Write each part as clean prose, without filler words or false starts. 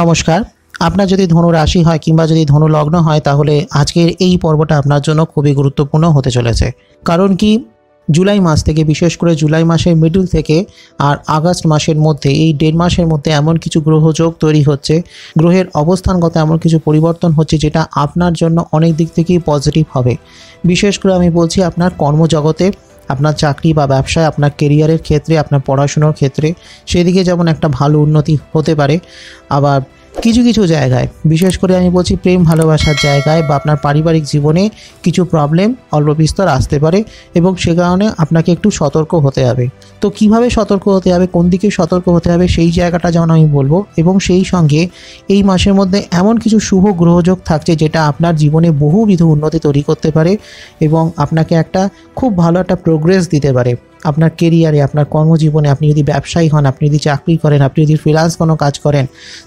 নমস্কার। আপনার যদি ধনু রাশি হয় কিংবা যদি ধনু লগ্ন হয় তাহলে আজকের এই পর্বটা আপনার জন্য খুবই গুরুত্বপূর্ণ হতে চলেছে। কারণ কি, জুলাই মাস থেকে, বিশেষ করে জুলাই মাসের মিডল থেকে আর আগস্ট মাসের মধ্যে, এই 1.5 মাসের মধ্যে এমন কিছু গ্রহযোগ তৈরি হচ্ছে, গ্রহের অবস্থানগত এমন কিছু পরিবর্তন হচ্ছে যেটা আপনার জন্য অনেক দিক থেকেই পজিটিভ হবে। বিশেষ করে আমি বলছি আপনার কর্মজগতে, আপনার চাকরি বা ব্যবসায়, আপনার কেরিয়ারের ক্ষেত্রে, আপনার পড়াশুনোর ক্ষেত্রে সেদিকে যেমন একটা ভালো উন্নতি হতে পারে। আবার কিছু কিছু জায়গায়, বিশেষ করে আমি বলছি প্রেম ভালোবাসার জায়গায় বা আপনার পারিবারিক জীবনে কিছু প্রবলেম অল্প বিস্তর আসতে পারে এবং সে কারণে আপনাকে একটু সতর্ক হতে হবে। তো কিভাবে সতর্ক হতে হবে, কোন দিকে সতর্ক হতে হবে, সেই জায়গাটা যেমন আমি বলবো। এবং সেই সঙ্গে এই মাসের মধ্যে এমন কিছু শুভ গ্রহযোগ থাকছে যেটা আপনার জীবনে বহুবিধ উন্নতি তৈরি করতে পারে এবং আপনাকে একটা খুব ভালো একটা প্রোগ্রেস দিতে পারে আপনার কেরিয়ারে, আপনার কর্মজীবনে। আপনি যদি ব্যবসায়ী হন, আপনি যদি চাকরি করেন, আপনি যদি ফ্রিল্যান্স কোনো কাজ করেন,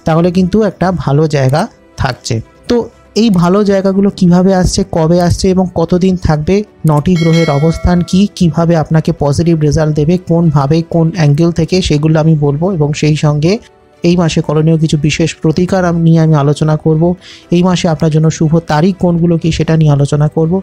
তাহলে কিন্তু একটা ভালো জায়গা থাকছে। তো এই ভালো জায়গাগুলো কিভাবে আসছে, কবে আসছে এবং কতদিন থাকবে, 9টি গ্রহের অবস্থান কি, কিভাবে আপনাকে পজিটিভ রেজাল্ট দেবে, কোনভাবে, কোন অ্যাঙ্গেল থেকে, সেগুলো আমি বলবো। এবং সেই সঙ্গে এই মাসে করণীয় কিছু বিশেষ প্রতিকার নিয়ে আমি আলোচনা করব। এই মাসে আপনার জন্য শুভ তারিখ কোনগুলো কি সেটা নিয়ে আলোচনা করব।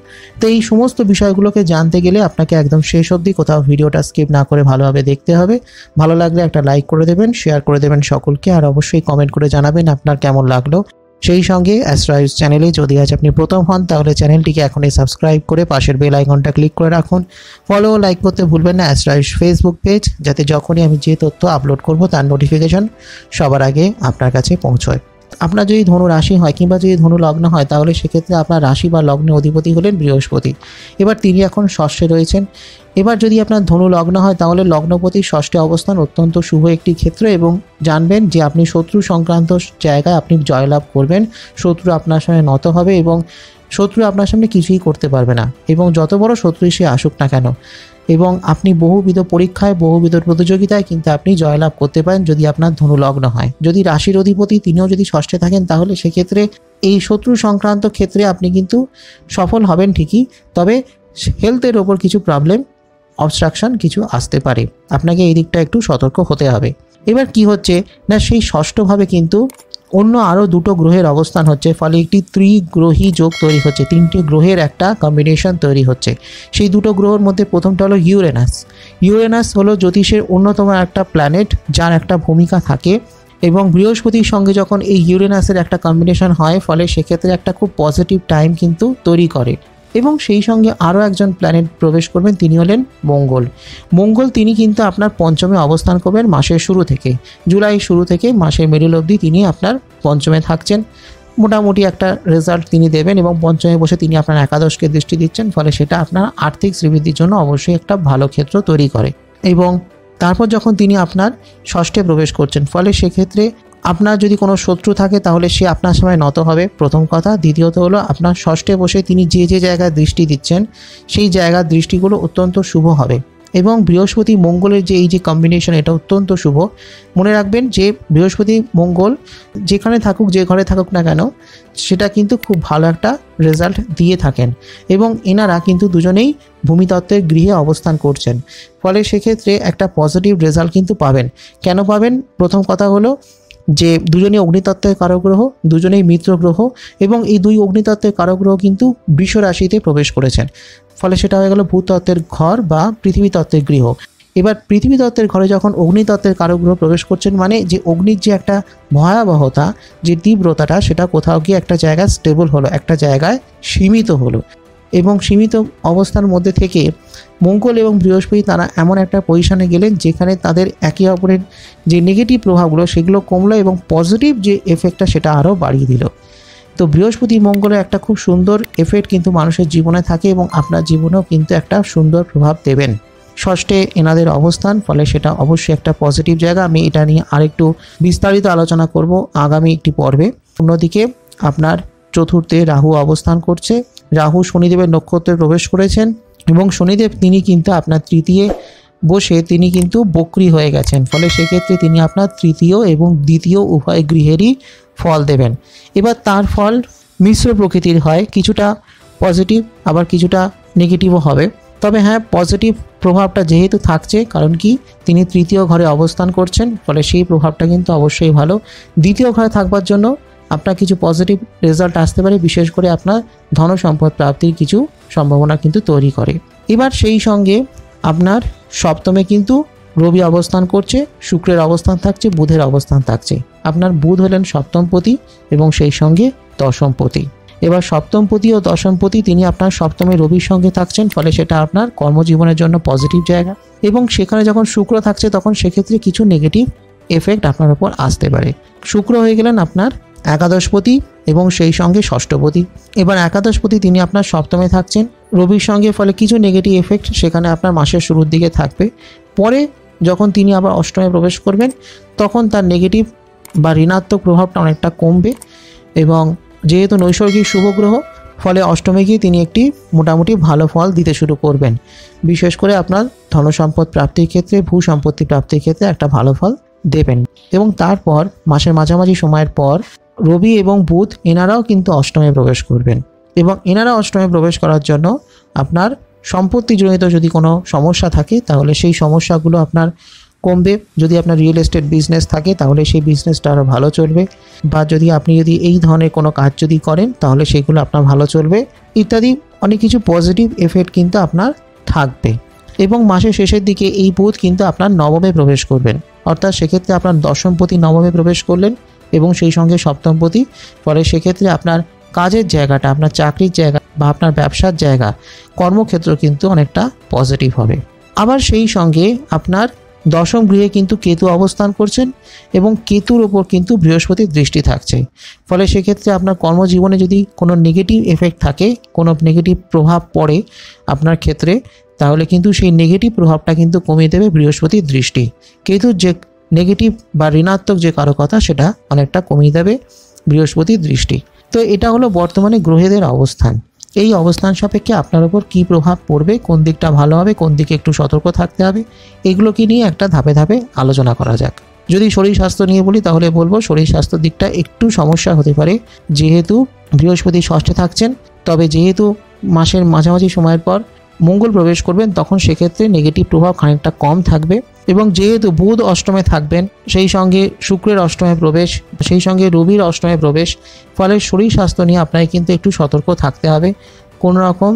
তো এই সমস্ত বিষয়গুলোকে জানতে গেলে আপনাকে একদম শেষ অবধি কোথাও ভিডিওটা স্কিপ না করে ভালোভাবে দেখতে হবে। ভালো লাগলে একটা লাইক করে দেবেন, শেয়ার করে দেবেন সকলকে, আর অবশ্যই কমেন্ট করে জানাবেন আপনার কেমন লাগলো। সেই সঙ্গে অ্যাস্ট্রোআইস চ্যানেলে যদি আজ আপনি প্রথম হন তাহলে চ্যানেলটিকে এখনই সাবস্ক্রাইব করে পাশের বেল আইকনটা ক্লিক করে রাখুন। ফলো ও লাইক করতে ভুলবেন না অ্যাস্ট্রোআইস ফেসবুক পেজ, যাতে যখনই আমি যে তথ্য আপলোড করব তার নোটিফিকেশন সবার আগে আপনার কাছে পৌঁছয়। আপনার যদি ধনু রাশি হয় কিংবা যদি ধনু লগ্ন হয় তাহলে সেক্ষেত্রে আপনার রাশি বা লগ্নের অধিপতি হলেন বৃহস্পতি। এবার তিনি এখন ষষ্ঠে রয়েছেন। এবার যদি আপনার ধনু লগ্ন হয় তাহলে লগ্নপতির ষষ্ঠে অবস্থান অত্যন্ত শুভ একটি ক্ষেত্র এবং জানবেন যে আপনি শত্রু সংক্রান্ত জায়গায় আপনি জয়লাভ করবেন। শত্রু আপনার সামনে নত হবে এবং শত্রু আপনার সামনে কিছুই করতে পারবে না, এবং যত বড় শত্রুই সে আসুক না কেন। এবং আপনি বহুবিধ পরীক্ষায়, বহুবিধ প্রতিযোগিতায় কিন্তু আপনি জয়লাভ করতে পারেন যদি আপনার ধনু লগ্ন হয়। যদি রাশির অধিপতি তিনিও যদি ষষ্ঠে থাকেন তাহলে সেক্ষেত্রে এই শত্রু সংক্রান্ত ক্ষেত্রে আপনি কিন্তু সফল হবেন ঠিকই, তবে হেলথের ওপর কিছু প্রবলেম, অবস্ট্রাকশন কিছু আসতে পারে। আপনাকে এই দিকটা একটু সতর্ক হতে হবে। এবার কি হচ্ছে না, সেই ষষ্ঠভাবে কিন্তু অন্য আরও 2টো গ্রহের অবস্থান হচ্ছে, ফলে একটি ত্রিগ্রহী যোগ তৈরি হচ্ছে। 3টি গ্রহের একটা কম্বিনেশন তৈরি হচ্ছে। সেই 2টো গ্রহের মধ্যে প্রথমটা হলো ইউরেনাস। ইউরেনাস হলো জ্যোতিষের অন্যতম একটা প্ল্যানেট যার একটা ভূমিকা থাকে, এবং বৃহস্পতির সঙ্গে যখন এই ইউরেনাসের একটা কম্বিনেশন হয় ফলে সেক্ষেত্রে একটা খুব পজিটিভ টাইম কিন্তু তৈরি করে। এবং সেই সঙ্গে আরও একজন প্ল্যানেট প্রবেশ করবেন, তিনি হলেন মঙ্গল। মঙ্গল তিনি কিন্তু আপনার পঞ্চমে অবস্থান করবেন মাসের শুরু থেকে, জুলাই শুরু থেকে মাসের মিডল অবধি তিনি আপনার পঞ্চমে থাকছেন। মোটামুটি একটা রেজাল্ট তিনি দেবেন এবং পঞ্চমে বসে তিনি আপনার একাদশকে দৃষ্টি দিচ্ছেন, ফলে সেটা আপনার আর্থিক শ্রীবৃদ্ধির জন্য অবশ্যই একটা ভালো ক্ষেত্র তৈরি করে। এবং তারপর যখন তিনি আপনার ষষ্ঠে প্রবেশ করছেন, ফলে সেক্ষেত্রে আপনার যদি কোনো শত্রু থাকে তাহলে সে আপনার সামনে নত হবে, প্রথম কথা। দ্বিতীয়ত হলো আপনার ষষ্ঠে বসে তিনি যে যে জায়গায় দৃষ্টি দিচ্ছেন সেই জায়গার দৃষ্টিগুলো অত্যন্ত শুভ হবে। এবং বৃহস্পতি মঙ্গলের যে এই যে কম্বিনেশন, এটা অত্যন্ত শুভ। মনে রাখবেন যে বৃহস্পতি মঙ্গল যেখানে থাকুক, যে ঘরে থাকুক না কেন, সেটা কিন্তু খুব ভালো একটা রেজাল্ট দিয়ে থাকেন। এবং এনারা কিন্তু দুজনেই ভূমিতত্ত্বের গৃহে অবস্থান করছেন, ফলে সেক্ষেত্রে একটা পজিটিভ রেজাল্ট কিন্তু পাবেন। কেন পাবেন? প্রথম কথা হলো যে দুজনেই অগ্নিতত্ত্বের কারক গ্রহ, দুজনেই মিত্র গ্রহ, এবং এই 2 অগ্নিতত্ত্বের কারক গ্রহ কিন্তু বৃষ রাশিতে প্রবেশ করেছেন, ফলে সেটা হয়ে গেল ভূতত্ত্বের ঘর বা পৃথিবী তত্ত্বের গৃহ। এবার পৃথিবী তত্ত্বের ঘরে যখন অগ্নিতত্ত্বের কারক গ্রহ প্রবেশ করছেন, মানে যে অগ্নির যে একটা ভয়াবহতা, যে তীব্রতাটা, সেটা কোথাও গিয়ে একটা জায়গায় স্টেবল হলো, একটা জায়গায় সীমিত হলো। এবং সীমিত অবস্থার মধ্যে থেকে মঙ্গল এবং বৃহস্পতি তারা এমন একটা পজিশনে গেলেন যেখানে তাদের একে অপরের যে নেগেটিভ প্রভাবগুলো সেগুলো কমলো এবং পজিটিভ যে এফেক্টটা সেটা আরও বাড়িয়ে দিল। তো বৃহস্পতি মঙ্গলের একটা খুব সুন্দর এফেক্ট কিন্তু মানুষের জীবনে থাকে এবং আপনার জীবনেও কিন্তু একটা সুন্দর প্রভাব দেবেন। ষষ্ঠে এনাদের অবস্থান, ফলে সেটা অবশ্যই একটা পজিটিভ জায়গা। আমি এটা নিয়ে আরেকটু বিস্তারিত আলোচনা করব আগামী একটি পর্বে। অন্যদিকে আপনার চতুর্থে রাহু অবস্থান করছে। রাহু শনিদেবের নক্ষত্রে প্রবেশ করেছেন এবং শনিদেব তিনি কিন্তু আপনার তৃতীয় বসে তিনি কিন্তু বক্রী হয়ে গেছেন, ফলে সেক্ষেত্রে তিনি আপনার তৃতীয় এবং দ্বিতীয় উভয় গৃহেরই ফল দেবেন। এবার তার ফল মিশ্র প্রকৃতির হয়, কিছুটা পজিটিভ আবার কিছুটা নেগেটিভও হবে। তবে হ্যাঁ, পজিটিভ প্রভাবটা যেহেতু থাকছে, কারণ কি তিনি তৃতীয় ঘরে অবস্থান করছেন, ফলে সেই প্রভাবটা কিন্তু অবশ্যই ভালো। দ্বিতীয় ঘরে থাকবার জন্য আপনার কিছু পজিটিভ রেজাল্ট আসতে পারে, বিশেষ করে আপনার ধন সম্পদ প্রাপ্তির কিছু সম্ভাবনা কিন্তু তৈরি করে। এবার সেই সঙ্গে আপনার সপ্তমে কিন্তু রবি অবস্থান করছে, শুক্রের অবস্থান থাকছে, বুধের অবস্থান থাকছে। আপনার বুধ হলেন সপ্তমপতি এবং সেই সঙ্গে দশমপতি। এবার সপ্তমপতি ও দশমপতি তিনি আপনার সপ্তমে রবির সঙ্গে থাকছেন, ফলে সেটা আপনার কর্মজীবনের জন্য পজিটিভ জায়গা। এবং সেখানে যখন শুক্র থাকছে তখন সেক্ষেত্রে কিছু নেগেটিভ এফেক্ট আপনার উপর আসতে পারে। শুক্র হয়ে গেলেন আপনার একাদশপতি এবং সেই সঙ্গে ষষ্ঠপতি। এবার একাদশপতি তিনি আপনার সপ্তমে থাকছেন রবির সঙ্গে, ফলে কিছু নেগেটিভ এফেক্ট সেখানে আপনার মাসের শুরুর দিকে থাকবে। পরে যখন তিনি আবার অষ্টমে প্রবেশ করবেন তখন তার নেগেটিভ বা ঋণাত্মক প্রভাবটা অনেকটা কমবে। এবং যেহেতু নৈসর্গিক শুভ গ্রহ, ফলে অষ্টমে গিয়ে তিনি একটি মোটামুটি ভালো ফল দিতে শুরু করবেন। বিশেষ করে আপনার ধনসম্পদ প্রাপ্তির ক্ষেত্রে, ভূ সম্পত্তি প্রাপ্তির ক্ষেত্রে একটা ভালো ফল দেবেন। এবং তারপর মাসের মাঝামাঝি সময়ের পর রবি এবং বুধ এনারাও কিন্তু অষ্টমে প্রবেশ করবেন। এবং এনারা অষ্টমে প্রবেশ করার জন্য আপনার সম্পত্তিজনিত যদি কোনো সমস্যা থাকে তাহলে সেই সমস্যাগুলো আপনার কমবে। যদি আপনার রিয়েল এস্টেট বিজনেস থাকে তাহলে সেই বিজনেসটা আরও ভালো চলবে, বা যদি আপনি যদি এই ধরনের কোনো কাজ যদি করেন তাহলে সেগুলো আপনার ভালো চলবে, ইত্যাদি অনেক কিছু পজিটিভ এফেক্ট কিন্তু আপনার থাকবে। এবং মাসের শেষের দিকে এই বুধ কিন্তু আপনার নবমে প্রবেশ করবেন, অর্থাৎ সেক্ষেত্রে আপনার দশমপতি নবমে প্রবেশ করলেন এবং সেই সঙ্গে সপ্তমপতি। ফলে সেক্ষেত্রে আপনার কাজের জায়গাটা, আপনার চাকরির জায়গা বা আপনার ব্যবসার জায়গা, কর্মক্ষেত্র কিন্তু অনেকটা পজিটিভ হবে। আবার সেই সঙ্গে আপনার দশম গৃহে কিন্তু কেতু অবস্থান করছেন এবং কেতুর ওপর কিন্তু বৃহস্পতির দৃষ্টি থাকছে। ফলে সেক্ষেত্রে আপনার কর্মজীবনে যদি কোনো নেগেটিভ এফেক্ট থাকে, কোনো নেগেটিভ প্রভাব পড়ে আপনার ক্ষেত্রে, তাহলে কিন্তু সেই নেগেটিভ প্রভাবটা কিন্তু কমিয়ে দেবে বৃহস্পতির দৃষ্টি। কেতুর যে নেগেটিভ বা ঋণাত্মক যে কারকতা সেটা অনেকটা কমিয়ে দেবে বৃহস্পতির দৃষ্টি। তো এটা হলো বর্তমানে গ্রহেদের অবস্থান। এই অবস্থান সাপেক্ষে আপনার উপর কী প্রভাব পড়বে, কোন দিকটা ভালো হবে, কোন দিকে একটু সতর্ক থাকতে হবে, এগুলোকে নিয়ে একটা ধাপে ধাপে আলোচনা করা যাক। যদি শরীর স্বাস্থ্য নিয়ে বলি তাহলে বলবো শরীর স্বাস্থ্যের দিকটা একটু সমস্যা হতে পারে, যেহেতু বৃহস্পতি ষষ্ঠে থাকছেন। তবে যেহেতু মাসের মাঝামাঝি সময়ের পর মঙ্গল প্রবেশ করবেন তখন সেক্ষেত্রে নেগেটিভ প্রভাব খানিকটা কম থাকবে। এবং যেহেতু বুধ অষ্টমে থাকবেন, সেই সঙ্গে শুক্রের অষ্টমে প্রবেশ, সেই সঙ্গে রবির অষ্টমে প্রবেশ, ফলে শরীর স্বাস্থ্য নিয়ে আপনাকে কিন্তু একটু সতর্ক থাকতে হবে। কোনো রকম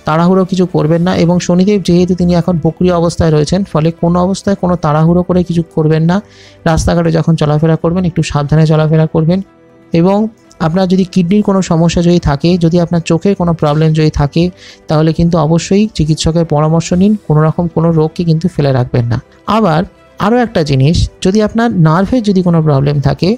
তাড়াহুড়ো কিছু করবেন না। এবং শনিদেব যেহেতু তিনি এখন বক্রী অবস্থায় রয়েছেন, ফলে কোনো অবস্থায় কোনো তাড়াহুড়ো করে কিছু করবেন না। রাস্তাঘাটে যখন চলাফেরা করবেন একটু সাবধানে চলাফেরা করবেন। এবং আপনার যদি কিডনির কোনো সমস্যা যদি থাকে, যদি আপনার চোখের কোনো প্রবলেম যদি থাকে, তাহলে কিন্তু অবশ্যই চিকিৎসকের পরামর্শ নিন। কোনো রকম কোনো রোগকে কিন্তু ফেলে রাখবেন না। আবার আরও একটা জিনিস, যদি আপনার নার্ভের যদি কোনো প্রবলেম থাকে,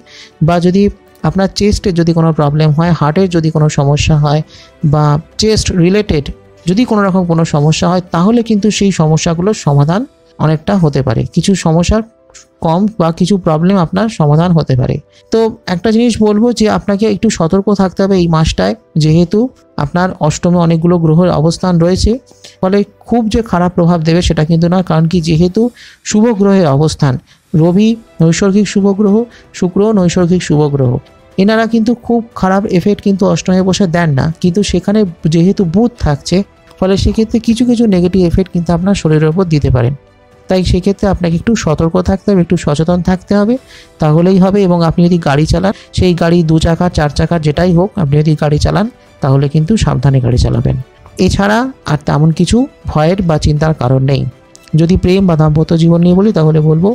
বা যদি আপনার চেস্টের যদি কোনো প্রবলেম হয়, হার্টের যদি কোনো সমস্যা হয়, বা চেস্ট রিলেটেড যদি কোনো রকম কোনো সমস্যা হয়, তাহলে কিন্তু সেই সমস্যাগুলোর সমাধান অনেকটা হতে পারে। কিছু সমস্যার কম বা কিছু প্রবলেম আপনার সমাধান হতে পারে। তো একটা জিনিস বলবো যে আপনাকে একটু সতর্ক থাকতে হবে এই মাসটায়, যেহেতু আপনার অষ্টমে অনেকগুলো গ্রহের অবস্থান রয়েছে। ফলে খুব যে খারাপ প্রভাব দেবে সেটা কিন্তু না, কারণ কি যেহেতু শুভ গ্রহের অবস্থান, রবি নৈসর্গিক শুভ গ্রহ, শুক্র নৈসর্গিক শুভ গ্রহ, এনারা কিন্তু খুব খারাপ এফেক্ট কিন্তু অষ্টমে বসে দেন না। কিন্তু সেখানে যেহেতু বুধ থাকছে, ফলে সেক্ষেত্রে কিছু কিছু নেগেটিভ এফেক্ট কিন্তু আপনার শরীরের উপর দিতে পারেন। তাই সেক্ষেত্রে আপনাকে একটু সতর্ক থাকতে হবে, একটু সচেতন থাকতে হবে, তাহলেই হবে। এবং আপনি যদি গাড়ি চালান, সেই গাড়ি 2 চাকা 4 চাকা যেটাই হোক, আপনি যদি গাড়ি চালান তাহলে কিন্তু সাবধানে গাড়ি চালাবেন। এছাড়া আর তেমন কিছু ভয়ের বা চিন্তার কারণ নেই। যদি প্রেম বা দাম্পত্য জীবন নিয়ে বলি তাহলে বলবো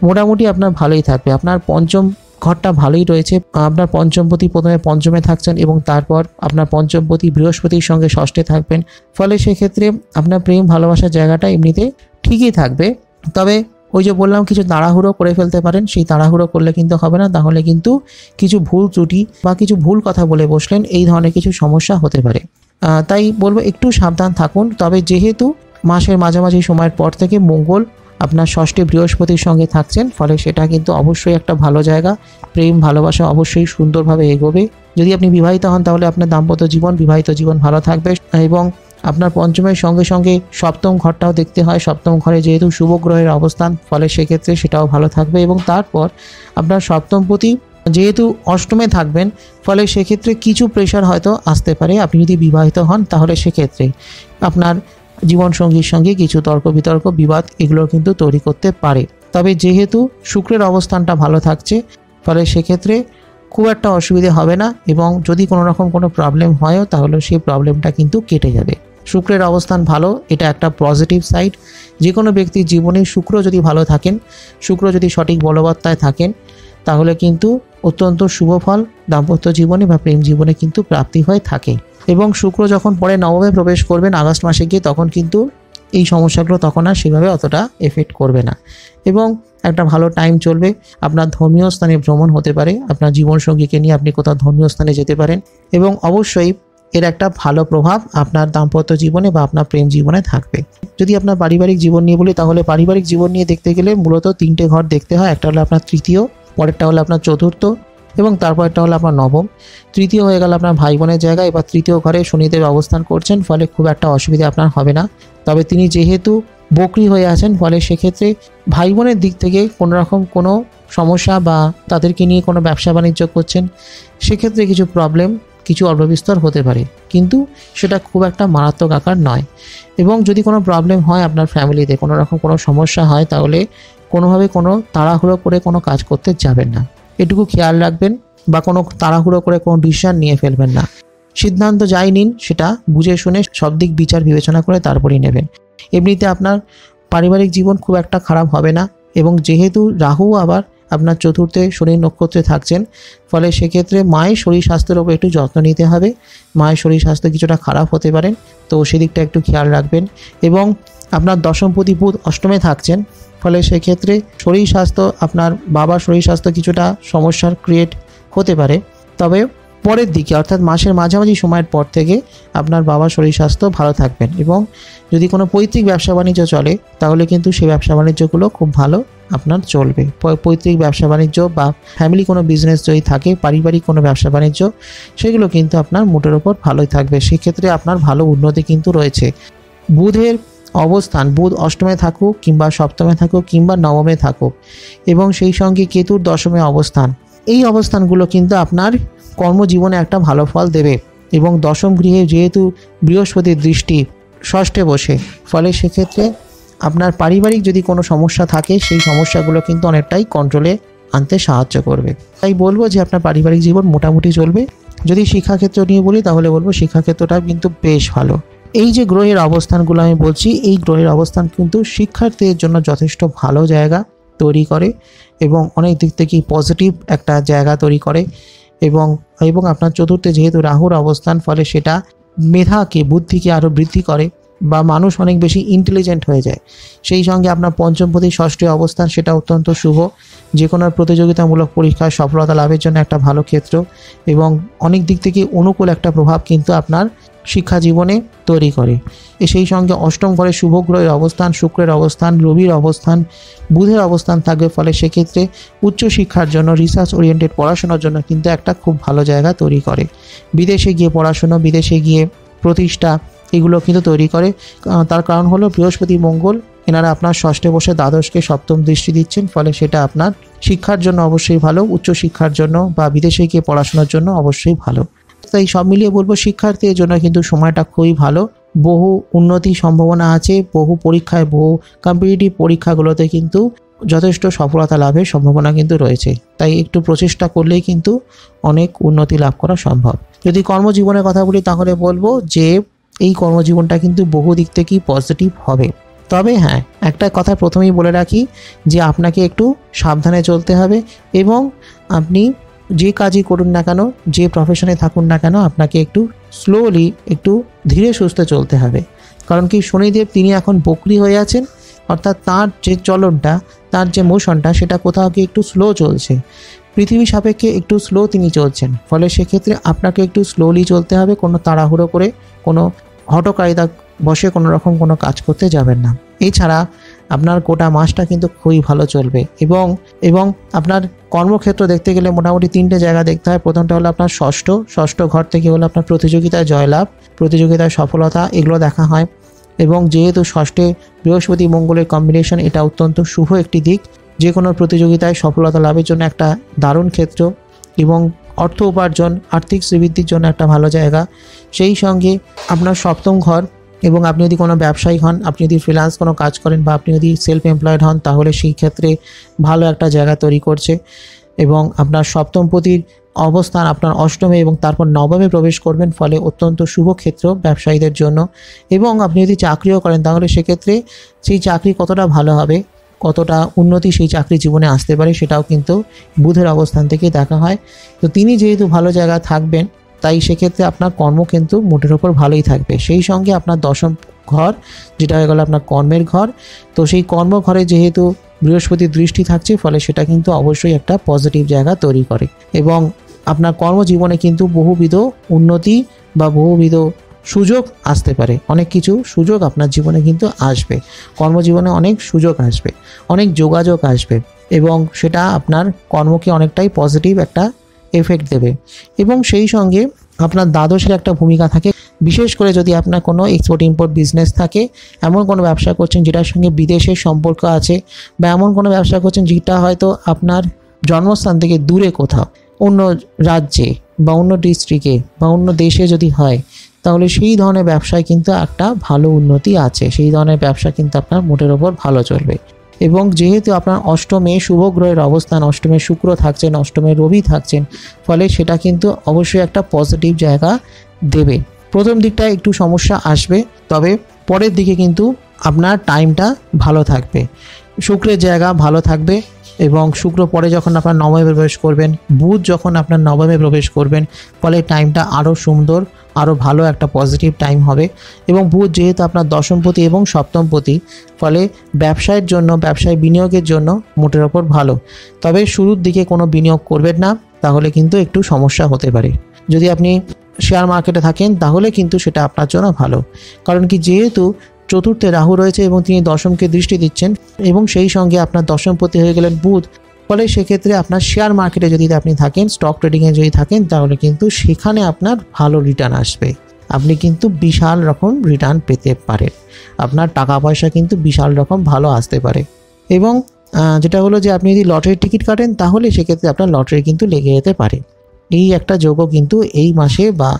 মোটামুটি আপনার ভালোই থাকবে। আপনার পঞ্চম ঘরটা ভালোই রয়েছে। আপনার পঞ্চমপতি প্রথমে পঞ্চমে থাকছেন এবং তারপর আপনার পঞ্চমপতি বৃহস্পতির সঙ্গে ষষ্ঠে থাকবেন। ফলে সেক্ষেত্রে আপনার প্রেম ভালোবাসার জায়গাটা এমনিতে ঠিকই থাকবে। তবে ওই যে বললাম কিছু তাড়াহুড়ো করে ফেলতে পারেন, সেই তাড়াহুড়ো করলে কিন্তু হবে না, তাহলে কিন্তু কিছু ভুল ত্রুটি বা কিছু ভুল কথা বলে বসলেন, এই ধরনের কিছু সমস্যা হতে পারে। তাই বলবো একটু সাবধান থাকুন। তবে যেহেতু মাসের মাঝামাঝি সময়ের পর থেকে মঙ্গল আপনার ষষ্ঠে বৃহস্পতির সঙ্গে থাকছেন, ফলে সেটা কিন্তু অবশ্যই একটা ভালো জায়গা। প্রেম ভালোবাসা অবশ্যই সুন্দরভাবে এগোবে। যদি আপনি বিবাহিত হন তাহলে আপনার দাম্পত্য জীবন, বিবাহিত জীবন ভালো থাকবে। এবং আপনার পঞ্চমের সঙ্গে সঙ্গে সপ্তম ঘরটাও দেখতে হয়। সপ্তম ঘরে যেহেতু শুভ গ্রহের অবস্থান, ফলে সেক্ষেত্রে সেটাও ভালো থাকবে। এবং তারপর আপনার সপ্তমপতি যেহেতু অষ্টমে থাকবেন, ফলে সেক্ষেত্রে কিছু প্রেশার হয়তো আসতে পারে। আপনি যদি বিবাহিত হন তাহলে সেক্ষেত্রে আপনার জীবনসঙ্গীর সঙ্গে কিছু তর্ক বিতর্ক বিবাদ এগুলো কিন্তু তৈরি করতে পারে। তবে যেহেতু শুক্রের অবস্থানটা ভালো থাকছে, ফলে সেক্ষেত্রে খুব একটা অসুবিধে হবে না, এবং যদি কোনো রকম কোনো প্রবলেম হয়ও তাহলে সেই প্রবলেমটা কিন্তু কেটে যাবে। শুক্রের অবস্থান ভালো, এটা একটা পজিটিভ সাইড। যে কোনো ব্যক্তির জীবনে শুক্র যদি ভালো থাকেন, শুক্র যদি সঠিক বলবত্তায় থাকেন, তাহলে কিন্তু অত্যন্ত শুভ ফল দাম্পত্য জীবনে বা প্রেম জীবনে কিন্তু প্রাপ্তি হয়ে থাকে। এবং শুক্র যখন পরে নবমে প্রবেশ করবেন আগস্ট মাসে গিয়ে, তখন কিন্তু এই সমস্যাগুলো তখন আর সেভাবে অতটা এফেক্ট করবে না, এবং একটা ভালো টাইম চলবে। আপনার ধর্মীয় স্থানে ভ্রমণ হতে পারে, আপনার জীবনসঙ্গীকে নিয়ে আপনি কোথাও ধর্মীয় স্থানে যেতে পারেন, এবং অবশ্যই এর একটা ভালো প্রভাব আপনার দাম্পত্য জীবনে বা আপনার প্রেম জীবনে থাকবে। যদি আপনার পারিবারিক জীবন নিয়ে বলি, তাহলে পারিবারিক জীবন নিয়ে দেখতে গেলে মূলত 3টে ঘর দেখতে হয়। একটা হলো আপনার তৃতীয়, পরেরটা হলো আপনার চতুর্থ, এবং তারপরটা হলো আপনার নবম। তৃতীয় হয়ে গেল আপনার ভাই বোনের জায়গা। এবার তৃতীয় ঘরে শনিদেব অবস্থান করছেন, ফলে খুব একটা অসুবিধা আপনার হবে না। তবে তিনি যেহেতু বকরি হয়ে আছেন, ফলে সেক্ষেত্রে ভাই বোনের দিক থেকে কোনো রকম কোনো সমস্যা বা তাদেরকে নিয়ে কোনো ব্যবসা বাণিজ্য করছেন, সেক্ষেত্রে কিছু প্রবলেম, কিছু অল্পবিস্তর হতে পারে, কিন্তু সেটা খুব একটা মারাত্মক আকার নয়। এবং যদি কোনো প্রবলেম হয় আপনার ফ্যামিলিতে, কোনো রকম কোনো সমস্যা হয়, তাহলে কোনোভাবে কোনো তাড়াহুড়ো করে কোনো কাজ করতে যাবেন না, এটুকু খেয়াল রাখবেন। বা কোনো তাড়াহুড়ো করে কোনো ডিসিশন নিয়ে ফেলবেন না। সিদ্ধান্ত যাই নিন সেটা বুঝে শুনে সব দিক বিচার বিবেচনা করে তারপরেই নেবেন। এমনিতে আপনার পারিবারিক জীবন খুব একটা খারাপ হবে না, এবং যেহেতু রাহু আবার আপনার চতুর্থে শনি নক্ষত্রে থাকছেন, ফলে সেক্ষেত্রে মায়ের শরীর স্বাস্থ্যের ওপর একটু যত্ন নিতে হবে। মায়ের শরীর স্বাস্থ্য কিছুটা খারাপ হতে পারেন, তো সেদিকটা একটু খেয়াল রাখবেন। এবং আপনার দশমপতি বুধ অষ্টমে থাকছেন, ফলে সেক্ষেত্রে শরীর স্বাস্থ্য, আপনার বাবার শরীর স্বাস্থ্য কিছুটা সমস্যার ক্রিয়েট হতে পারে। তবে পরের দিকে অর্থাৎ মাসের মাঝামাঝি সময়ের পর থেকে আপনার বাবার শরীর স্বাস্থ্য ভালো থাকবেন। এবং যদি কোনো পৈতৃক ব্যবসা বাণিজ্য চলে, তাহলে কিন্তু সেই ব্যবসা বাণিজ্যগুলো খুব ভালো আপনার চলবে। পৈতৃক ব্যবসা বাণিজ্য বা ফ্যামিলি কোনো বিজনেস যদি থাকে, পারিবারিক কোনো ব্যবসা বাণিজ্য, সেগুলো কিন্তু আপনার মোটের ওপর ভালোই থাকবে। সেক্ষেত্রে আপনার ভালো উন্নতি কিন্তু রয়েছে। বুধের অবস্থান, বুধ অষ্টমে থাকুক কিংবা সপ্তমে থাকুক কিংবা নবমে থাকুক, এবং সেই সঙ্গে কেতুর দশমে অবস্থান, এই অবস্থানগুলো কিন্তু আপনার কর্মজীবনে একটা ভালো ফল দেবে। এবং দশম গৃহে যেহেতু বৃহস্পতির দৃষ্টি ষষ্ঠে বসে, ফলে সেক্ষেত্রে আপনার পারিবারিক যদি কোনো সমস্যা থাকে, সেই সমস্যাগুলো কিন্তু অনেকটাই কন্ট্রোলে আনতে সাহায্য করবে। তাই বলবো যে আপনার পারিবারিক জীবন মোটামুটি চলবে। যদি শিক্ষাক্ষেত্র নিয়ে বলি, তাহলে বলবো শিক্ষাক্ষেত্রটা কিন্তু বেশ ভালো। এই যে গ্রহের অবস্থানগুলো আমি বলছি, এই গ্রহের অবস্থান কিন্তু শিক্ষার্থীদের জন্য যথেষ্ট ভালো জায়গা তৈরি করে, এবং অনেক দিক থেকেই পজিটিভ একটা জায়গা তৈরি করে। এবং আপনার চতুর্থে যেহেতু রাহুর অবস্থান, ফলে সেটা মেধাকে, বুদ্ধিকে আরও বৃদ্ধি করে, বা মানুষ অনেক বেশি ইন্টেলিজেন্ট হয়ে যায়। সেই সঙ্গে আপনার পঞ্চমপতি ষষ্ঠে অবস্থান, সেটা অত্যন্ত শুভ। যে কোনো প্রতিযোগিতামূলক পরীক্ষায় সফলতা লাভের জন্য একটা ভালো ক্ষেত্র, এবং অনেক দিক থেকে অনুকূল একটা প্রভাব কিন্তু আপনার শিক্ষা জীবনে তৈরি করে। সেই সঙ্গে অষ্টম ঘরে শুভ গ্রহের অবস্থান, শুক্রের অবস্থান, রবির অবস্থান, বুধের অবস্থান থাকবে, ফলে সেক্ষেত্রে উচ্চশিক্ষার জন্য, রিসার্চ ওরিয়েন্টেড পড়াশোনার জন্য কিন্তু একটা খুব ভালো জায়গা তৈরি করে। বিদেশে গিয়ে পড়াশুনো, বিদেশে গিয়ে প্রতিষ্ঠা, এগুলো কিন্তু তৈরি করে। তার কারণ হলো বৃহস্পতি মঙ্গল, এনারা আপনার ষষ্ঠে বসে দ্বাদশকে সপ্তম দৃষ্টি দিচ্ছেন, ফলে সেটা আপনার শিক্ষার জন্য অবশ্যই ভালো, উচ্চশিক্ষার জন্য বা বিদেশে গিয়ে পড়াশোনার জন্য অবশ্যই ভালো। তাই সব মিলিয়ে বলবো শিক্ষার্থীদের জন্য কিন্তু সময়টা খুবই ভালো। বহু উন্নতির সম্ভাবনা আছে, বহু পরীক্ষায়, বহু কম্পিটিটিভ পরীক্ষাগুলোতে কিন্তু যথেষ্ট সফলতা লাভের সম্ভাবনা কিন্তু রয়েছে। তাই একটু প্রচেষ্টা করলেই কিন্তু অনেক উন্নতি লাভ করা সম্ভব। যদি কর্মজীবনের কথা বলি, তাহলে বলবো যে এই কর্মজীবনটা কিন্তু বহু দিক থেকেই পজিটিভ হবে। তবে হ্যাঁ, একটা কথা প্রথমেই বলে রাখি যে আপনাকে একটু সাবধানে চলতে হবে, এবং আপনি যে কাজই করুন না কেন, যে প্রফেশনে থাকুন না কেন, আপনাকে একটু স্লোলি, একটু ধীরে সুস্থে চলতে হবে। কারণ কি, শনিদেব তিনি এখন বকরি হয়ে আছেন, অর্থাৎ তার যে চলনটা, তার যে মোশনটা, সেটা কোথাও গিয়ে একটু স্লো চলছে। পৃথিবী সাপেক্ষে একটু স্লো তিনি চলছেন, ফলে সেক্ষেত্রে আপনাকে একটু স্লোলি চলতে হবে। কোনো তাড়াহুড়ো করে, কোনো হঠকারিতা বসে কোনো রকম কোনো কাজ করতে যাবেন না। এছাড়া আপনার গোটা মাসটা কিন্তু খুবই ভালো চলবে। এবং আপনার কর্মক্ষেত্র দেখতে গেলে মোটামুটি 3টে জায়গা দেখতে হয়। প্রথমটা হলো আপনার ষষ্ঠ ঘর থেকে হলো আপনার প্রতিযোগিতায় জয়লাভ, প্রতিযোগিতায় সফলতা, এগুলো দেখা হয়। এবং যেহেতু ষষ্ঠে বৃহস্পতি মঙ্গলের কম্বিনেশন, এটা অত্যন্ত শুভ একটি দিক। যে কোনো প্রতিযোগিতায় সফলতা লাভের জন্য একটা দারুণ ক্ষেত্র, এবং অর্থ উপার্জন, আর্থিক শ্রীবৃদ্ধির জন্য একটা ভালো জায়গা। সেই সঙ্গে আপনার সপ্তম ঘর এবং আপনি যদি কোনো ব্যবসায়ী হন, আপনি যদি ফ্রিল্যান্স কোনো কাজ করেন বা আপনি যদি সেলফ এমপ্লয়েড হন, তাহলে সেই ক্ষেত্রে ভালো একটা জায়গা তৈরি করছে। এবং আপনার সপ্তমপতির অবস্থান আপনার অষ্টমে এবং তারপর নবমে প্রবেশ করবেন, ফলে অত্যন্ত শুভ ক্ষেত্র ব্যবসায়ীদের জন্য। এবং আপনি যদি চাকরিও করেন তাহলে সেক্ষেত্রে সেই চাকরি কতটা ভালো হবে, কতটা উন্নতি সেই চাকরি জীবনে আসতে পারে, সেটাও কিন্তু বুধের অবস্থান থেকে দেখা হয়। তো তিনি যেহেতু ভালো জায়গায় থাকবেন, তাই সেক্ষেত্রে আপনার কর্ম কিন্তু মোটের ওপর ভালোই থাকবে। সেই সঙ্গে আপনার দশম ঘর, যেটা হয়ে গেল আপনার কর্মের ঘর, তো সেই কর্মঘরে যেহেতু বৃহস্পতির দৃষ্টি থাকছে, ফলে সেটা কিন্তু অবশ্যই একটা পজিটিভ জায়গা তৈরি করে। এবং আপনার কর্মজীবনে কিন্তু বহুবিধ উন্নতি বা বহুবিধ সুযোগ আসতে পারে, অনেক কিছু সুযোগ আপনার জীবনে কিন্তু আসবে। কর্মজীবনে অনেক সুযোগ আসবে, অনেক যোগাযোগ আসবে, এবং সেটা আপনার কর্মকে অনেকটাই পজিটিভ একটা এফেক্ট দেবে। এবং সেই সঙ্গে আপনার দ্বাদশের একটা ভূমিকা থাকে, বিশেষ করে যদি আপনার কোনো এক্সপোর্ট ইম্পোর্ট বিজনেস থাকে, এমন কোনো ব্যবসা করছেন যেটার সঙ্গে বিদেশের সম্পর্ক আছে, বা এমন কোনো ব্যবসা করছেন যেটা হয়তো আপনার জন্মস্থান থেকে দূরে কোথাও অন্য রাজ্যে বা অন্য ডিস্ট্রিক্টে বা অন্য দেশে যদি হয়, তাহলে সেই ধরনের ব্যবসায় কিন্তু একটা ভালো উন্নতি আছে, সেই ধরনের ব্যবসা কিন্তু আপনার মোটের ওপর ভালো চলবে। এবং যেহেতু আপনার অষ্টমে শুভ গ্রহের অবস্থান, অষ্টমে শুক্র থাকছেন, অষ্টমে রবি থাকছেন, ফলে সেটা কিন্তু অবশ্যই একটা পজিটিভ জায়গা দেবে। প্রথম দিকটা একটু সমস্যা আসবে, তবে পরের দিকে কিন্তু আপনার টাইমটা ভালো থাকবে, শুক্রের জায়গা ভালো থাকবে। এবং শুক্র পরে যখন আপনার নবমে প্রবেশ করবেন, বুধ যখন আপনার নবমে প্রবেশ করবেন, ফলে টাইমটা আরও সুন্দর, আরও ভালো একটা পজিটিভ টাইম হবে। এবং বুধ যেহেতু আপনার দশমপতি এবং সপ্তমপতি, ফলে ব্যবসায়ের জন্য, ব্যবসায় বিনিয়োগের জন্য মোটের ওপর ভালো। তবে শুরুর দিকে কোনো বিনিয়োগ করবেন না, তাহলে কিন্তু একটু সমস্যা হতে পারে। যদি আপনি শেয়ার মার্কেটে থাকেন তাহলে কিন্তু সেটা আপনার জন্য ভালো, কারণ কি যেহেতু চতুর্থে রাহু রয়েছে এবং তিনি দশমকে দৃষ্টি দিচ্ছেন, এবং সেই সঙ্গে আপনার দশমপতি হয়ে গেলেন বুধ, ফলে সেক্ষেত্রে আপনার শেয়ার মার্কেটে যদি আপনি থাকেন, স্টক ট্রেডিংয়ে যদি থাকেন, তাহলে কিন্তু সেখানে আপনার ভালো রিটার্ন আসবে, আপনি কিন্তু বিশাল রকম রিটার্ন পেতে পারেন, আপনার টাকা পয়সা কিন্তু বিশাল রকম ভালো আসতে পারে। এবং যেটা হলো যে আপনি যদি লটারির টিকিট কাটেন, তাহলে সেক্ষেত্রে আপনার লটারি কিন্তু লেগে যেতে পারে। এই একটা যোগও কিন্তু এই মাসে বা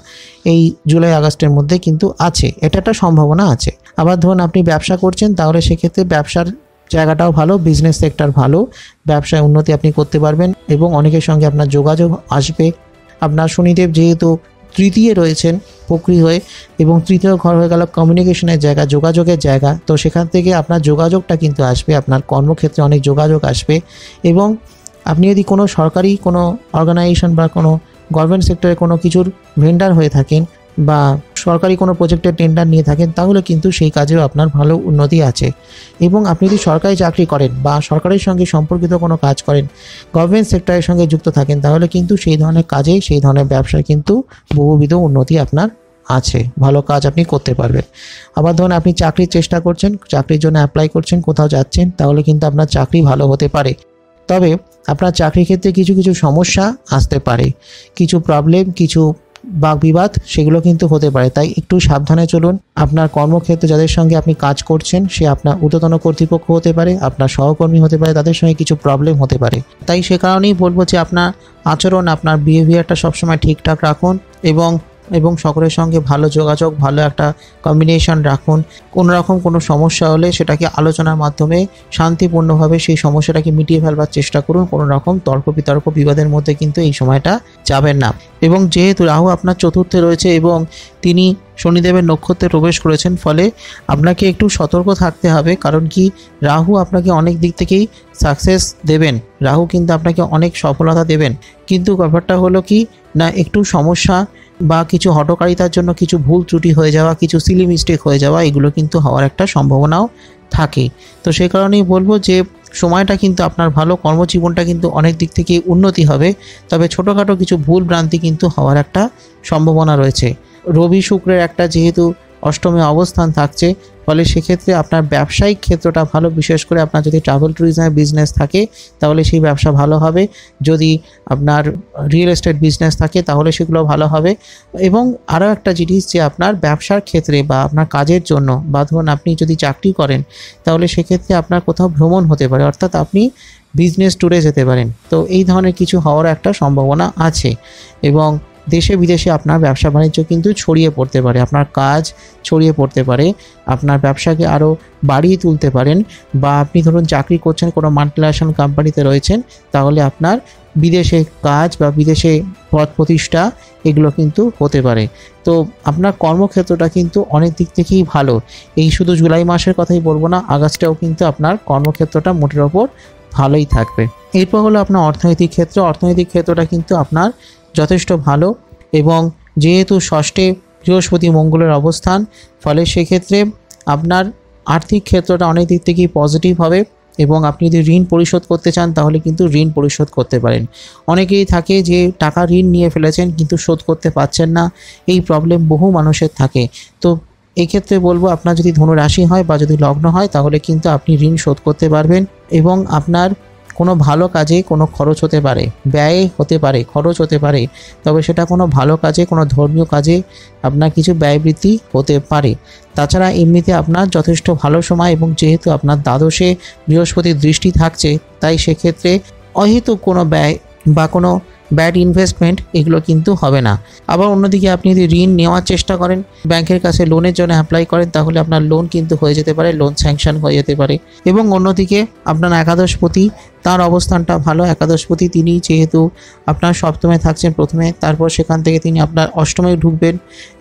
এই জুলাই আগস্টের মধ্যে কিন্তু আছে, এটা একটা সম্ভাবনা আছে। আবার ধরুন আপনি ব্যবসা করছেন, তাহলে সেক্ষেত্রে ব্যবসার জায়গাটাও ভালো, বিজনেস সেক্টর ভালো, ব্যবসায় উন্নতি আপনি করতে পারবেন এবং অনেকের সঙ্গে আপনার যোগাযোগ আসবে। আপনার শনিদেব যেহেতু তৃতীয় রয়েছেন বক্রী হয়ে, এবং তৃতীয় ঘর হয়ে গেল কমিউনিকেশনের জায়গা, যোগাযোগের জায়গা, তো সেখান থেকে আপনার যোগাযোগটা কিন্তু আসবে, আপনার কর্মক্ষেত্রে অনেক যোগাযোগ আসবে। এবং আপনি যদি কোনো সরকারি কোনো অর্গানাইজেশন বা কোনো গভর্নমেন্ট সেক্টরে কোনো কিছুর ভেন্ডার হয়ে থাকেন বা সরকারি কোনো প্রজেক্টের টেন্ডার নিয়ে থাকেন, তাহলে কিন্তু সেই কাজেও আপনার ভালো উন্নতি আছে। এবং আপনি যদি সরকারি চাকরি করেন বা সরকারের সঙ্গে সম্পর্কিত কোনো কাজ করেন, গভর্নমেন্ট সেক্টরের সঙ্গে যুক্ত থাকেন, তাহলে কিন্তু সেই ধরনের কাজে, সেই ধরনের ব্যবসায় কিন্তু বহুবিধ উন্নতি আপনার আছে, ভালো কাজ আপনি করতে পারবেন। আবার ধরুন আপনি চাকরির চেষ্টা করছেন, চাকরির জন্য অ্যাপ্লাই করছেন, কোথাও যাচ্ছেন, তাহলে কিন্তু আপনার চাকরি ভালো হতে পারে। তবে আপনার চাকরির ক্ষেত্রে কিছু কিছু সমস্যা আসতে পারে, কিছু প্রবলেম, কিছু বাক বিবাদ, সেগুলো কিন্তু হতে পারে, তাই একটু সাবধানে চলুন। আপনার কর্মক্ষেত্রে যাদের সঙ্গে আপনি কাজ করছেন, সে আপনার ঊর্ধ্বতন কর্তৃপক্ষ হতে পারে, আপনার সহকর্মী হতে পারে, তাদের সঙ্গে কিছু প্রবলেম হতে পারে। তাই সে কারণেই বলবো যে আপনার আচরণ, আপনার বিহেভিয়ারটা সবসময় ঠিকঠাক রাখুন এবং সকলের সঙ্গে ভালো যোগাযোগ, ভালো একটা কম্বিনেশন রাখুন। কোনো রকম কোনো সমস্যা হলে সেটাকে আলোচনার মাধ্যমে শান্তিপূর্ণভাবে সেই সমস্যাটাকে মিটিয়ে ফেলবার চেষ্টা করুন। কোনো রকম তর্ক বিতর্ক বিবাদের মধ্যে কিন্তু এই সময়টা যাবেন না। এবং যেহেতু রাহু আপনার চতুর্থে রয়েছে এবং তিনি শনিদেবের নক্ষত্রে প্রবেশ করেছেন, ফলে আপনাকে একটু সতর্ক থাকতে হবে, কারণ কি রাহু আপনাকে অনেক দিক থেকেই সাকসেস দেবেন, রাহু কিন্তু আপনাকে অনেক সফলতা দেবেন, কিন্তু ব্যাপারটা হলো কি না, একটু সমস্যা বা কিছু হঠকারিতার জন্য কিছু ভুল ত্রুটি হয়ে যাওয়া, কিছু সিলি মিস্টেক হয়ে যাওয়া, এগুলো কিন্তু হওয়ার একটা সম্ভাবনাও থাকে। তো সেই কারণেই বলবো যে সময়টা কিন্তু আপনার ভালো, কর্মজীবনটা কিন্তু অনেক দিক থেকে উন্নতি হবে, তবে ছোটোখাটো কিছু ভুল ভ্রান্তি কিন্তু হওয়ার একটা সম্ভাবনা রয়েছে। রবি শুক্রের একটা যেহেতু অষ্টমে অবস্থান থাকছে, ফলে সেক্ষেত্রে আপনার ব্যবসায়িক ক্ষেত্রটা ভালো, বিশেষ করে আপনার যদি ট্রাভেল ট্যুরিজমের বিজনেস থাকে তাহলে সেই ব্যবসা ভালো হবে, যদি আপনার রিয়েল এস্টেট বিজনেস থাকে তাহলে সেগুলো ভালো হবে। এবং আরও একটা জিনিস, যে আপনার ব্যবসার ক্ষেত্রে বা আপনার কাজের জন্য, বা ধরুন আপনি যদি চাকরি করেন, তাহলে সেক্ষেত্রে আপনার কোথাও ভ্রমণ হতে পারে, অর্থাৎ আপনি বিজনেস ট্যুরে যেতে পারেন। তো এই ধরনের কিছু হওয়ার একটা সম্ভাবনা আছে। এবং দেশে বিদেশে আপনার ব্যবসা বাণিজ্য কিন্তু ছড়িয়ে পড়তে পারে, আপনার কাজ ছড়িয়ে পড়তে পারে, আপনার ব্যবসাকে আরও বাড়িয়ে তুলতে পারেন। বা আপনি ধরুন চাকরি করছেন, কোনো মাল্টিন্যাশনাল কোম্পানিতে রয়েছেন, তাহলে আপনার বিদেশে কাজ বা বিদেশে পদ প্রতিষ্ঠা এগুলো কিন্তু হতে পারে। তো আপনার কর্মক্ষেত্রটা কিন্তু অনেক দিক থেকেই ভালো। এই শুধু জুলাই মাসের কথাই বলবো না, আগস্টেও কিন্তু আপনার কর্মক্ষেত্রটা মোটের ওপর ভালোই থাকবে। এরপর হলো আপনার অর্থনৈতিক ক্ষেত্র। অর্থনৈতিক ক্ষেত্রটা কিন্তু আপনার যথেষ্ট ভালো, এবং যেহেতু ষষ্ঠে বৃহস্পতি মঙ্গলের অবস্থান, ফলে সেক্ষেত্রে আপনার আর্থিক ক্ষেত্রটা অনেক দিক থেকেই পজিটিভ হবে। এবং আপনি যদি ঋণ পরিশোধ করতে চান তাহলে কিন্তু ঋণ পরিশোধ করতে পারেন। অনেকেই থাকে যে টাকা ঋণ নিয়ে ফেলেছেন কিন্তু শোধ করতে পারছেন না, এই প্রবলেম বহু মানুষের থাকে। তো এক্ষেত্রে বলবো, আপনার যদি ধনু রাশি হয় বা যদি লগ্ন হয় তাহলে কিন্তু আপনি ঋণ শোধ করতে পারবেন। এবং আপনার কোনো ভালো কাজে কোনো খরচ হতে পারে, ব্যয় হতে পারে, খরচ হতে পারে, তবে সেটা কোনো ভালো কাজে, কোনো ধর্মীয় কাজে আপনার কিছু ব্যয়বৃত্তি হতে পারে। তাছাড়া এমনিতে আপনার যথেষ্ট ভালো সময়, এবং যেহেতু আপনার দ্বাদশে বৃহস্পতির দৃষ্টি থাকছে, তাই সেক্ষেত্রে অহেতুক কোনো ব্যয় বা কোনো ব্যাড ইনভেস্টমেন্ট এগুলো কিন্তু হবে না। আবার অন্যদিকে আপনি যদি ঋণ নেওয়ার চেষ্টা করেন, ব্যাংকের কাছে লোনের জন্য অ্যাপ্লাই করেন, তাহলে আপনার লোন কিন্তু হয়ে যেতে পারে, লোন স্যাংশন হয়ে যেতে পারে। এবং অন্যদিকে আপনার একাদশপতি, তার অবস্থানটা ভালো। একাদশপতি তিনি যেহেতু আপনার সপ্তমে থাকছেন প্রথমে, তারপর সেখান থেকে তিনি আপনার অষ্টমে ঢুকবেন,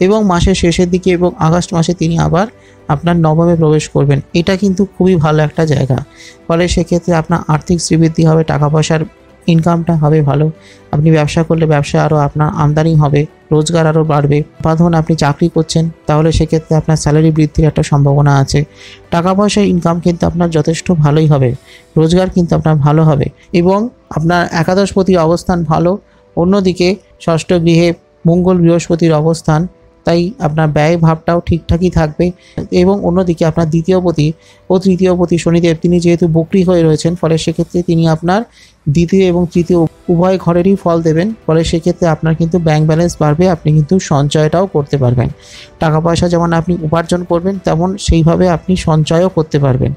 এবং মাসের শেষের দিকে এবং আগস্ট মাসে তিনি আবার আপনার নবমে প্রবেশ করবেন। এটা কিন্তু খুবই ভালো একটা জায়গা। ফলে সেক্ষেত্রে আপনার আর্থিক শ্রীবৃদ্ধি হবে, টাকা পয়সার ইনকামটা হবে ভালো। আপনি ব্যবসা করলে ব্যবসা আরও আপনার আমদানি হবে, রোজগার আরও বাড়বে। বা ধরুন আপনি চাকরি করছেন, তাহলে সেক্ষেত্রে আপনার স্যালারি বৃদ্ধির একটা সম্ভাবনা আছে। টাকা পয়সার ইনকাম কিন্তু আপনার যথেষ্ট ভালোই হবে, রোজগার কিন্তু আপনার ভালো হবে। এবং আপনার একাদশপতির অবস্থান ভালো, অন্যদিকে ষষ্ঠ গৃহে মঙ্গল বৃহস্পতির অবস্থান, তাই আপনার ব্যয় ভাবটাও ঠিকঠাকই থাকবে। এবং অন্যদিকে আপনার দ্বিতীয়পতি ও তৃতীয়পতি শনিদেব তিনি যেহেতু বক্রী হয়ে রয়েছেন, ফলে সেক্ষেত্রে তিনি আপনার দ্বিতীয় এবং তৃতীয় উভয় ঘরেরই ফল দেবেন। ফলে সেক্ষেত্রে আপনার কিন্তু ব্যাংক ব্যালেন্স বাড়বে, আপনি কিন্তু সঞ্চয়টাও করতে পারবেন। টাকা পয়সা যেমন আপনি উপার্জন করবেন, তেমন সেইভাবে আপনি সঞ্চয়ও করতে পারবেন।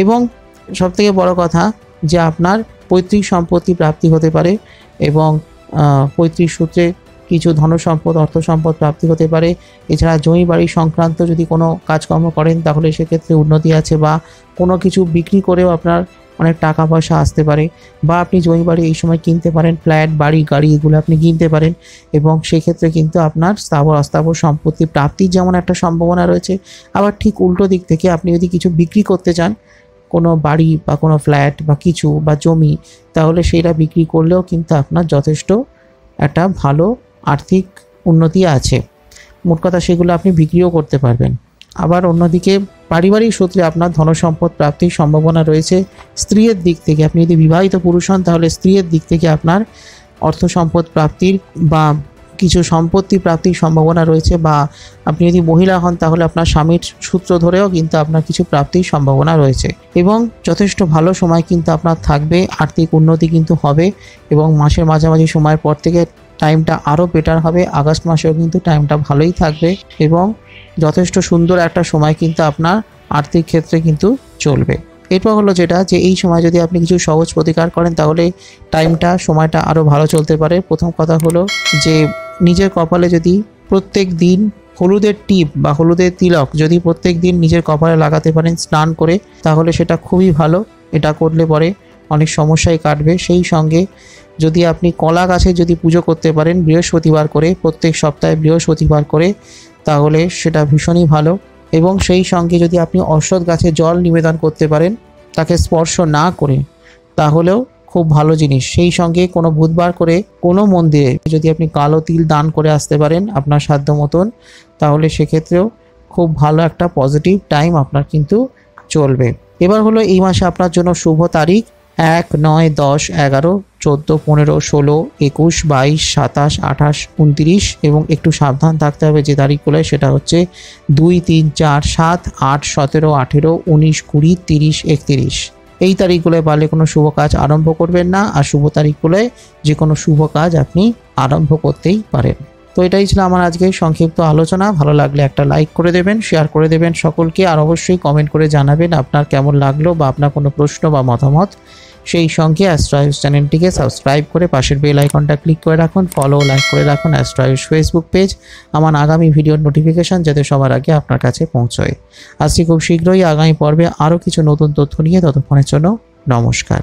এবং সবথেকে বড় কথা যে আপনার পৈতৃক সম্পত্তি প্রাপ্তি হতে পারে, এবং পৈতৃক সূত্রে কিছু ধনসম্পদ, অর্থ সম্পদ প্রাপ্তি হতে পারে। এছাড়া জমি বাড়ি সংক্রান্ত যদি কোনো কাজকর্ম করেন তাহলে সেক্ষেত্রে উন্নতি আছে, বা কোনো কিছু বিক্রি করেও আপনার অনেক টাকা পয়সা আসতে পারে। বা আপনি জমি বাড়ি এই সময় কিনতে পারেন, ফ্ল্যাট, বাড়ি, গাড়ি এগুলো আপনি কিনতে পারেন, এবং সেক্ষেত্রে কিন্তু আপনার স্থাবর অস্থাবর সম্পত্তি প্রাপ্তির যেমন একটা সম্ভাবনা রয়েছে, আবার ঠিক উল্টো দিক থেকে আপনি যদি কিছু বিক্রি করতে চান, কোনো বাড়ি বা কোনো ফ্ল্যাট বা কিছু বা জমি, তাহলে সেটা বিক্রি করলেও কিন্তু আপনার যথেষ্ট একটা ভালো আর্থিক উন্নতি আছে। মোট কথা সেগুলো আপনি বিক্রিও করতে পারবেন। আবার অন্যদিকে পারিবারিক সূত্রে আপনার ধনসম্পদ প্রাপ্তির সম্ভাবনা রয়েছে। স্ত্রীর দিক থেকে, আপনি যদি বিবাহিত পুরুষ হন তাহলে স্ত্রীর দিক থেকে আপনার অর্থ সম্পদ প্রাপ্তির বা কিছু সম্পত্তি প্রাপ্তির সম্ভাবনা রয়েছে। বা আপনি যদি মহিলা হন তাহলে আপনার স্বামীর সূত্র ধরেও কিন্তু আপনার কিছু প্রাপ্তির সম্ভাবনা রয়েছে। এবং যথেষ্ট ভালো সময় কিন্তু আপনার থাকবে, আর্থিক উন্নতি কিন্তু হবে, এবং মাসের মাঝামাঝি সময়ের পর থেকে টাইমটা আরও বেটার হবে। আগস্ট মাসেও কিন্তু টাইমটা ভালোই থাকবে, এবং যথেষ্ট সুন্দর একটা সময় কিন্তু আপনার আর্থিক ক্ষেত্রে কিন্তু চলবে। এরপর হলো যেটা, যে এই সময় যদি আপনি কিছু সহজ প্রতিকার করেন তাহলে সময়টা আরও ভালো চলতে পারে। প্রথম কথা হলো যে নিজের কপালে যদি প্রত্যেক দিন হলুদের টিপ বা হলুদের তিলক যদি প্রত্যেক দিন নিজের কপালে লাগাতে পারেন স্নান করে, তাহলে সেটা খুবই ভালো। এটা করলে পরে অনেক সমস্যাই কাটবে। সেই সঙ্গে যদি আপনি কলা গাছে যদি পুজো করতে পারেন বৃহস্পতিবার করে, প্রত্যেক সপ্তাহে বৃহস্পতিবার করে, তাহলে সেটা ভীষণই ভালো। এবং সেই সঙ্গে যদি আপনি অশ্বত্থ গাছে জল নিবেদন করতে পারেন তাকে স্পর্শ না করে, তাহলেও খুব ভালো জিনিস। সেই সঙ্গে কোনো বুধবার করে কোনো মন্দিরে যদি আপনি কালো তিল দান করে আসতে পারেন আপনার সাধ্য মতন, তাহলে সেক্ষেত্রেও খুব ভালো একটা পজিটিভ টাইম আপনার কিন্তু চলবে। এবার হলো এই মাসে আপনার জন্য শুভ তারিখ 1, 9, 10, 11, 14, 15, 16, 21, 22, 27, 28, 29 এবং একটু সাবধান থাকতে হবে যে তারিখগুলোয়, সেটা হচ্ছে 2, 3, 4, 7, 8, 17, 18, 19, 20, 30, 31। এই তারিখগুলোয় পারলে কোনো শুভ কাজ আরম্ভ করবেন না, আর শুভ তারিখগুলোয় যে কোনো শুভ কাজ আপনি আরম্ভ করতেই পারেন। তো এটাই ছিল আমার আজকে সংক্ষিপ্ত আলোচনা। ভালো লাগলে একটা লাইক করে দেবেন, শেয়ার করে দেবেন সকলকে, আর অবশ্যই কমেন্ট করে জানাবেন আপনার কেমন লাগলো বা আপনার কোনো প্রশ্ন বা মতামত সেই সঙ্গে অ্যাস্ট্রো আয়ুষ চ্যানেলটিকে সাবস্ক্রাইব করে পাশের বেল আইকনটা ক্লিক করে রাখুন, ফলো লাইক করে রাখুন অ্যাস্ট্রো আয়ুষ ফেসবুক পেজ, আমার আগামী ভিডিওর নোটিফিকেশান যাতে সবার আগে আপনার কাছে পৌঁছয়। আসছি খুব শীঘ্রই আগামী পর্বে আরও কিছু নতুন তথ্য নিয়ে, ততক্ষণের জন্য নমস্কার।